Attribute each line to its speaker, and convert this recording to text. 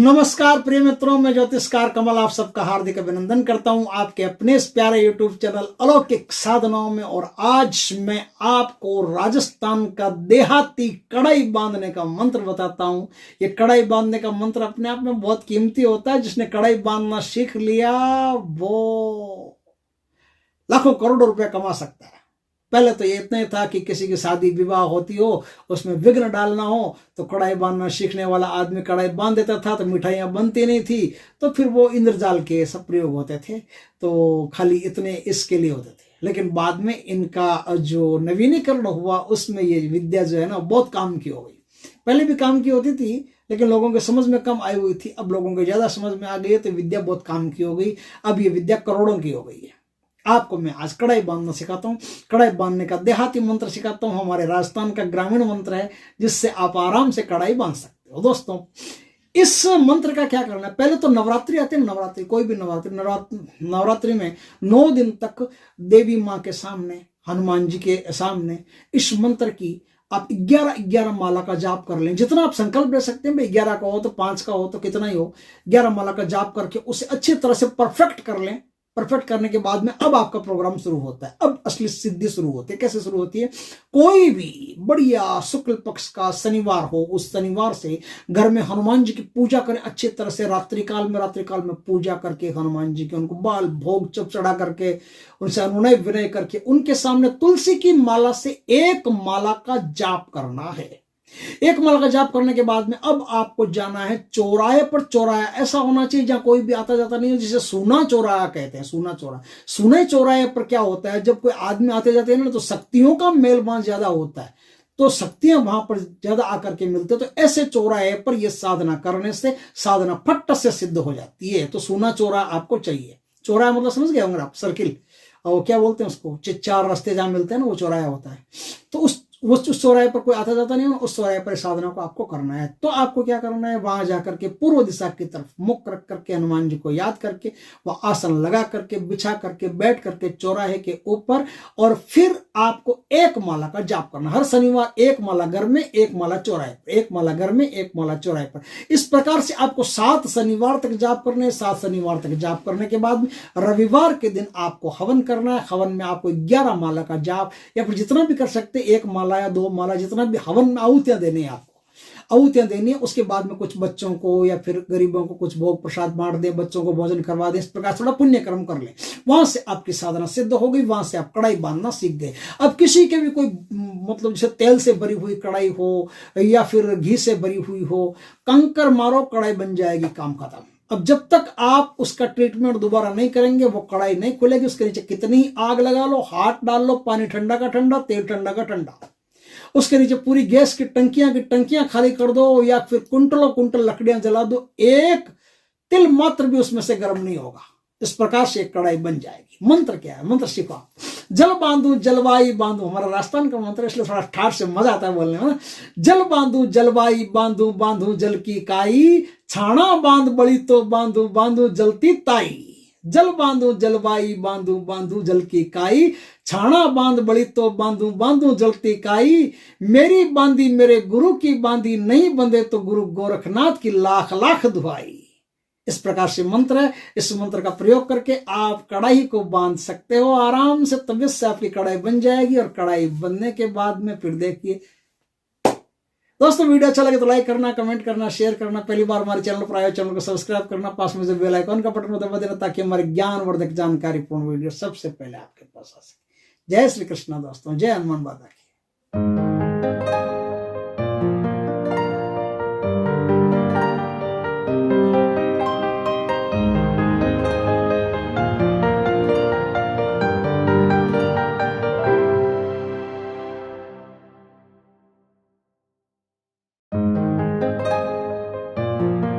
Speaker 1: नमस्कार प्रिय मित्रों, मैं ज्योतिषकार कमल आप सबका हार्दिक अभिनंदन करता हूं आपके अपने इस प्यारे यूट्यूब चैनल अलौकिक साधनाओं में। और आज मैं आपको राजस्थान का देहाती कढ़ाई बांधने का मंत्र बताता हूं। ये कढ़ाई बांधने का मंत्र अपने आप में बहुत कीमती होता है। जिसने कढ़ाई बांधना सीख लिया वो लाखों करोड़ों रुपए कमा सकता है। पहले तो ये इतना ही था कि किसी की शादी विवाह होती हो, उसमें विघ्न डालना हो तो कढ़ाई बांधना सीखने वाला आदमी कढ़ाई बांध देता था, तो मिठाइयाँ बनती नहीं थी, तो फिर वो इंद्रजाल के सब प्रयोग होते थे। तो खाली इतने इसके लिए होते थे। लेकिन बाद में इनका जो नवीनीकरण हुआ उसमें ये विद्या जो है ना बहुत काम की हो गई। पहले भी काम की होती थी लेकिन लोगों के समझ में कम आई हुई थी। अब लोगों को ज्यादा समझ में आ गई है तो विद्या बहुत काम की हो गई। अब ये विद्या करोड़ों की हो गई है। आपको मैं आज कढ़ाई बांधना सिखाता हूँ। कढ़ाई बांधने का देहाती मंत्र सिखाता हूँ। हमारे राजस्थान का ग्रामीण मंत्र है जिससे आप आराम से कढ़ाई बांध सकते हो। दोस्तों, इस मंत्र का क्या करना है? पहले तो नवरात्रि आते हैं। नवरात्रि, कोई भी नवरात्रि में 9 दिन तक देवी माँ के सामने, हनुमान जी के सामने इस मंत्र की आप 11 माला का जाप कर लें। जितना आप संकल्प ले सकते हैं, 11 का हो तो 5 का हो तो कितना ही हो, 11 माला का जाप करके उसे अच्छी तरह से परफेक्ट कर लें। परफेक्ट करने के बाद में अब आपका प्रोग्राम शुरू होता है। अब असली सिद्धि शुरू होती है। कैसे शुरू होती है? कोई भी बढ़िया शुक्ल पक्ष का शनिवार हो, उस शनिवार से घर में हनुमान जी की पूजा करें अच्छी तरह से। रात्रिकाल में पूजा करके हनुमान जी के उनको बाल भोग चप चढ़ा करके उनसे अनुनय विनय करके उनके सामने तुलसी की माला से 1 माला का जाप करना है। 1 माला का जाप करने के बाद में अब आपको जाना है चौराहे पर। चौराहा ऐसा होना चाहिए जहां कोई भी आता जाता नहीं हो, जिसे सूना चौराहा कहते हैं। सूने चौराहे पर क्या होता है, जब कोई आदमी आते जाते हैं ना तो शक्तियों का मेल वहां ज्यादा होता है, तो शक्तियां वहां पर ज्यादा आकर के मिलते हैं। तो ऐसे चौराहे पर यह साधना करने से साधना फट से सिद्ध हो जाती है। तो सूना चौराहा आपको चाहिए। चौराहा मतलब समझ गए होंगे आप, सर्किल, और क्या बोलते हैं उसको, 4 रास्ते जहां मिलते हैं ना, वो चौराहा होता है। तो उस चौराहे पर कोई आता जाता नहीं हो, उस चौराहे पर साधना को आपको करना है। तो आपको क्या करना है, वहां जाकर के पूर्व दिशा की तरफ मुख रख करके हनुमान जी को याद करके वह आसन लगा करके बिछा करके बैठ करके चौराहे के ऊपर, और फिर आपको 1 माला का जाप करना। हर शनिवार 1 माला घर में, 1 माला चौराहे पर, 1 माला घर में, 1 माला चौराहे पर। इस प्रकार से आपको 7 शनिवार तक जाप करने। 7 शनिवार तक जाप करने के बाद रविवार के दिन आपको हवन करना है। हवन में आपको 11 माला का जाप या फिर जितना भी कर सकते, 1 माला या 2 माला, जितना भी हवन में आहुतियां देनी है आपको, आहुतियां देनी है। उसके बाद में कुछ बच्चों को या फिर गरीबों को कुछ भोग प्रसाद बांट दे, बच्चों को भोजन करवा दे। इस प्रकार थोड़ा पुण्य कर्म कर ले। वहां से आपकी साधना सिद्ध हो गई। वहां से आप कढ़ाई बांधना सीख गए। अब किसी के भी कोई मतलब जैसे तेल से भरी हुई कढ़ाई हो या फिर घी से भरी हुई हो, कंकर मारो कढ़ाई बन जाएगी, काम खत्म। अब जब तक आप उसका ट्रीटमेंट दोबारा नहीं करेंगे वो कढ़ाई नहीं खुलेगी। उसके नीचे कितनी आग लगा लो, हाथ डाल लो, पानी ठंडा का ठंडा, तेल ठंडा का ठंडा, उसके नीचे पूरी गैस की टंकियां खाली कर दो या फिर कुंटल लकड़ियां जला दो, 1 तिल मात्र भी उसमें से गर्म नहीं होगा। इस प्रकार से एक कढ़ाई बन जाएगी। मंत्र क्या है? मंत्र सीखो। जल बांधू जलवाई बांधू, हमारा राजस्थान का मंत्र, इसलिए थोड़ा ठाठ से मजा आता है बोलने में। जल बांधू जलवाई बांधू, बांधू जल की काई, छाना बांध बड़ी तो बांधू, बांधू जलती ताई। जल बांधू जलवाई बांधू, बांधू जल की काई, छाना बांध बड़ी तो बांधू, बांधू जलती काई। मेरी बांधी मेरे गुरु की बांधी, नहीं बंधे तो गुरु गोरखनाथ की लाख लाख दुहाई। इस प्रकार से मंत्र है। इस मंत्र का प्रयोग करके आप कढ़ाई को बांध सकते हो आराम से। तबीयत से आपकी कढ़ाई बन जाएगी। और कढ़ाई बनने के बाद में फिर देखिए दोस्तों, वीडियो अच्छा लगे तो लाइक करना, कमेंट करना, शेयर करना। पहली बार हमारे चैनल पर आए, चैनल को सब्सक्राइब करना, पास में जो बेल आइकन का बटन दबा देना ताकि हमारे ज्ञानवर्धक जानकारीपूर्ण वीडियो सबसे पहले आपके पास आ सके। जय श्री कृष्ण दोस्तों, जय हनुमान बाबा की।